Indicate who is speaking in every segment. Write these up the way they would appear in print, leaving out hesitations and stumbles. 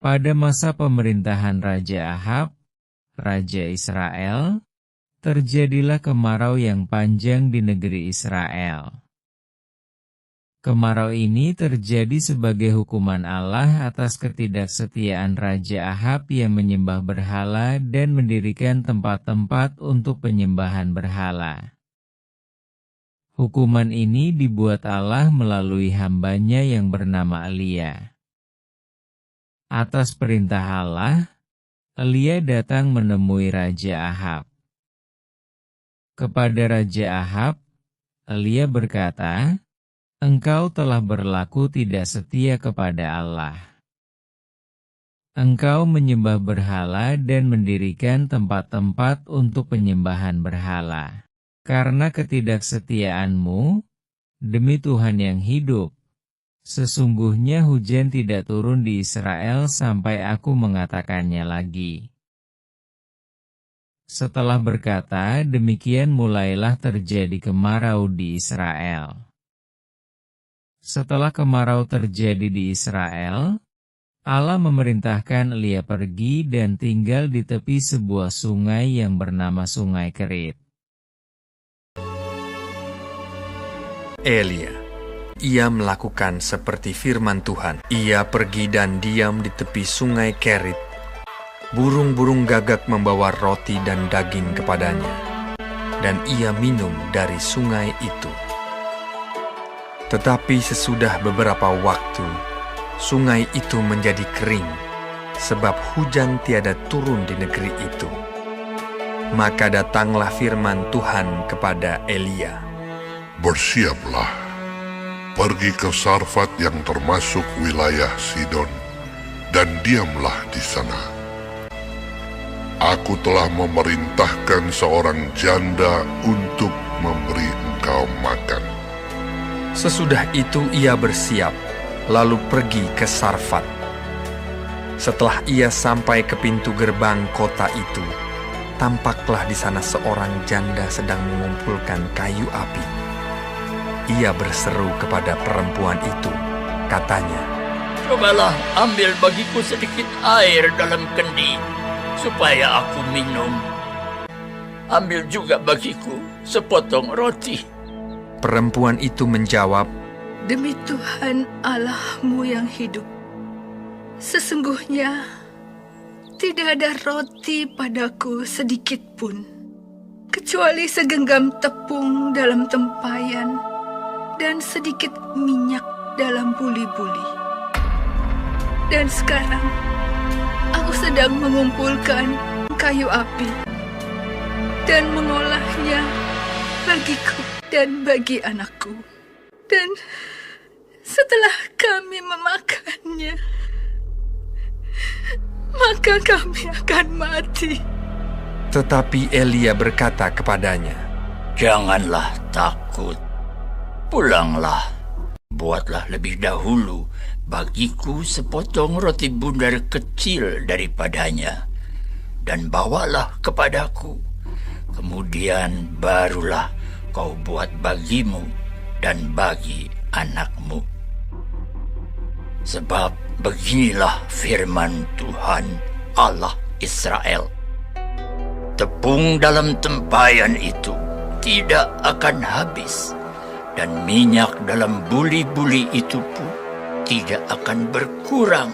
Speaker 1: Pada masa pemerintahan Raja Ahab, Raja Israel, terjadilah kemarau yang panjang di negeri Israel. Kemarau ini terjadi sebagai hukuman Allah atas ketidaksetiaan Raja Ahab yang menyembah berhala dan mendirikan tempat-tempat untuk penyembahan berhala. Hukuman ini dibuat Allah melalui hambanya yang bernama Elia. Atas perintah Allah, Elia datang menemui Raja Ahab. Kepada Raja Ahab, Elia berkata, "Engkau telah berlaku tidak setia kepada Allah. Engkau menyembah berhala dan mendirikan tempat-tempat untuk penyembahan berhala. Karena ketidaksetiaanmu, demi Tuhan yang hidup, sesungguhnya hujan tidak turun di Israel sampai aku mengatakannya lagi." Setelah berkata demikian mulailah terjadi kemarau di Israel. Setelah kemarau terjadi di Israel, Allah memerintahkan Elia pergi dan tinggal di tepi sebuah sungai yang bernama Sungai Kerit.
Speaker 2: Elia, ia melakukan seperti firman Tuhan. Ia pergi dan diam di tepi Sungai Kerit. Burung-burung gagak membawa roti dan daging kepadanya, dan ia minum dari sungai itu. Tetapi sesudah beberapa waktu, sungai itu menjadi kering, sebab hujan tiada turun di negeri itu. Maka datanglah firman Tuhan kepada Elia.
Speaker 3: Bersiaplah, pergi ke Sarfat yang termasuk wilayah Sidon, dan diamlah di sana. Aku telah memerintahkan seorang janda untuk memberi engkau makan.
Speaker 2: Sesudah itu ia bersiap, lalu pergi ke Sarfat. Setelah ia sampai ke pintu gerbang kota itu, tampaklah di sana seorang janda sedang mengumpulkan kayu api. Ia berseru kepada perempuan itu, katanya,
Speaker 4: "Cobalah ambil bagiku sedikit air dalam kendi, supaya aku minum. Ambil juga bagiku sepotong roti."
Speaker 2: Perempuan itu menjawab,
Speaker 5: "Demi Tuhan Allahmu yang hidup, sesungguhnya tidak ada roti padaku sedikit pun, kecuali segenggam tepung dalam tempayan dan sedikit minyak dalam buli-buli. Dan sekarang aku sedang mengumpulkan kayu api dan mengolahnya bagiku dan bagi anakku. Dan setelah kami memakannya, maka kami akan mati."
Speaker 2: Tetapi Elia berkata kepadanya,
Speaker 4: "Janganlah takut. Pulanglah, buatlah lebih dahulu bagiku sepotong roti bundar kecil daripadanya, dan bawalah kepadaku. Kemudian barulah kau buat bagimu dan bagi anakmu. Sebab beginilah firman Tuhan Allah Israel. Tepung dalam tempayan itu tidak akan habis, dan minyak dalam buli-buli itu pun tidak akan berkurang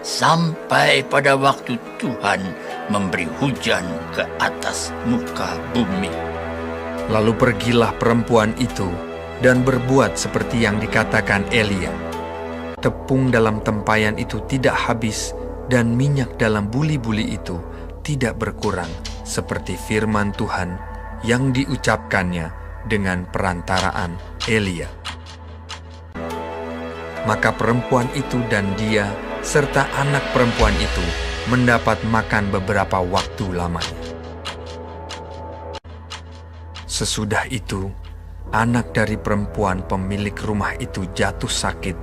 Speaker 4: sampai pada waktu Tuhan memberi hujan ke atas muka bumi."
Speaker 2: Lalu pergilah perempuan itu dan berbuat seperti yang dikatakan Elia. Tepung dalam tempayan itu tidak habis, dan minyak dalam buli-buli itu tidak berkurang, seperti firman Tuhan yang diucapkannya dengan perantaraan Elia. Maka perempuan itu dan dia serta anak perempuan itu mendapat makan beberapa waktu lamanya. Sesudah itu, anak dari perempuan pemilik rumah itu jatuh sakit,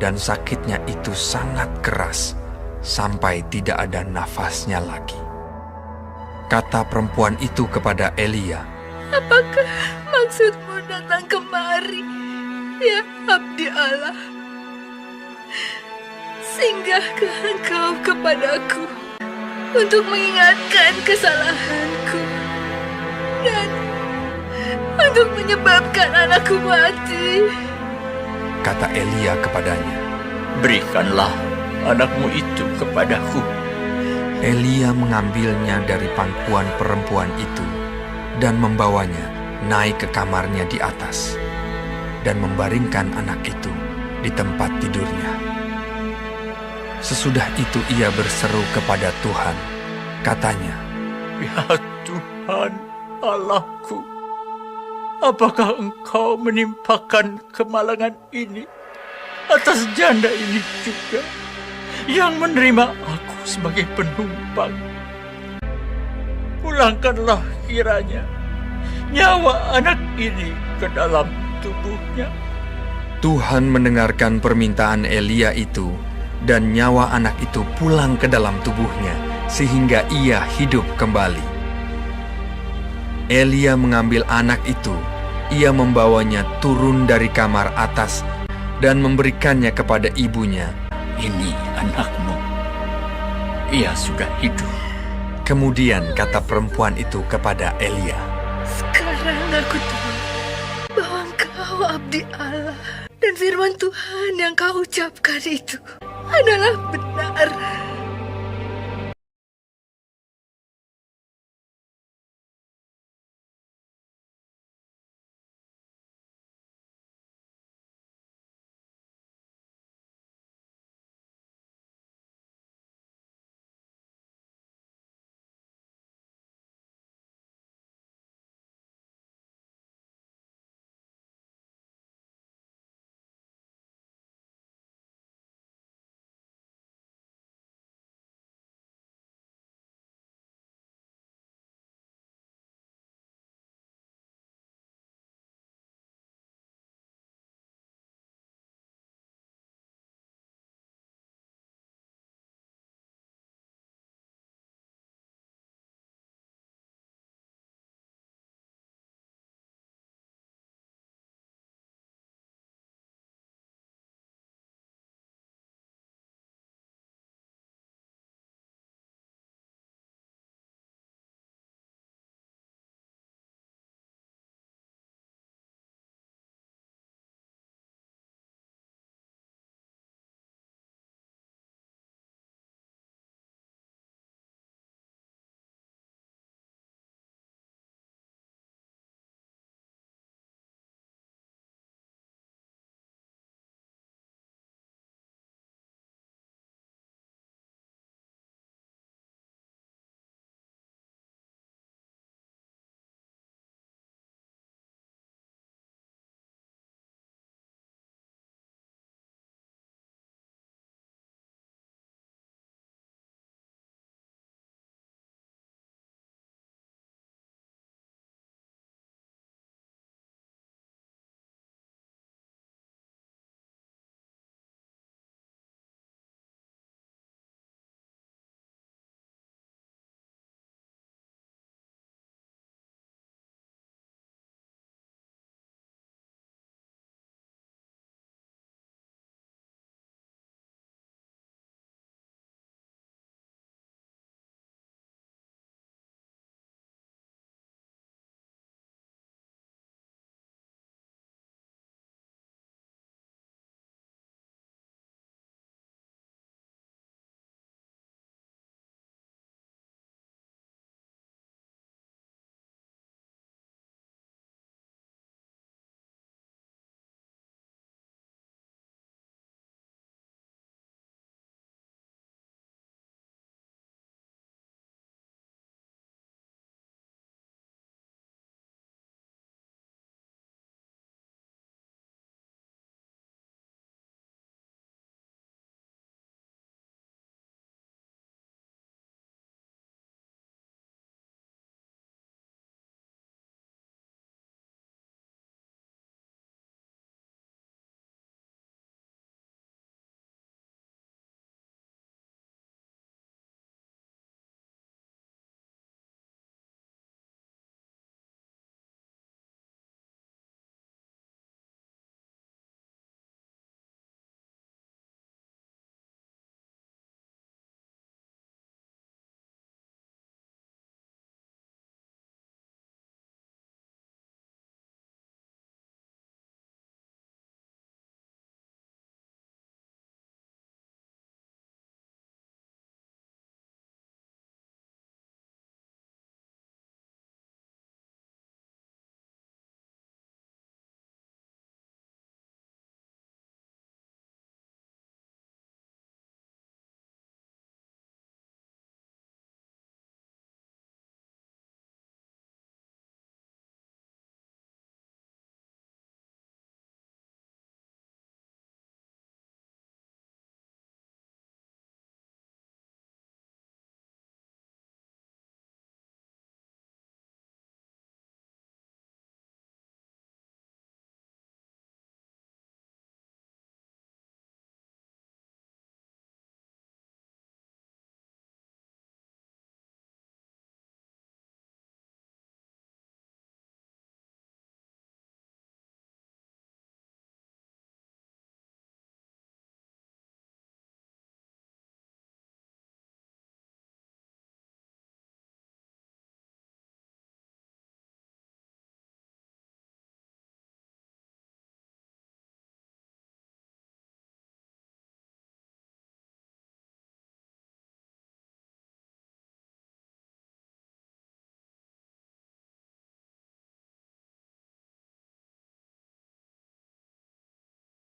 Speaker 2: dan sakitnya itu sangat keras, sampai tidak ada nafasnya lagi. Kata perempuan itu kepada Elia,
Speaker 5: "Apakah maksudmu datang kemari, ya abdi Allah? singgahkah Engkau kepadaku untuk mengingatkan kesalahanku dan untuk menyebabkan anakku mati.
Speaker 2: Kata Elia kepadanya.
Speaker 4: Berikanlah anakmu itu kepadaku.
Speaker 2: Elia mengambilnya dari pangkuan perempuan itu dan membawanya naik ke kamarnya di atas dan membaringkan anak itu di tempat tidurnya. Sesudah itu ia berseru kepada Tuhan, katanya,
Speaker 4: Ya Tuhan Allahku, apakah Engkau menimpakan kemalangan ini atas janda ini juga, yang menerima aku sebagai penumpang? Pulangkanlah kiranya nyawa anak ini ke dalam tubuhnya.
Speaker 2: Tuhan mendengarkan permintaan Elia itu, dan nyawa anak itu pulang ke dalam tubuhnya, sehingga ia hidup kembali. Elia mengambil anak itu, ia membawanya turun dari kamar atas, dan memberikannya kepada ibunya.
Speaker 4: Ini anakmu, ia sudah hidup.
Speaker 2: Kemudian kata perempuan itu kepada Elia,
Speaker 5: Sekarang aku tahu bahwa Engkau abdi Allah dan firman Tuhan yang Kau ucapkan itu adalah benar.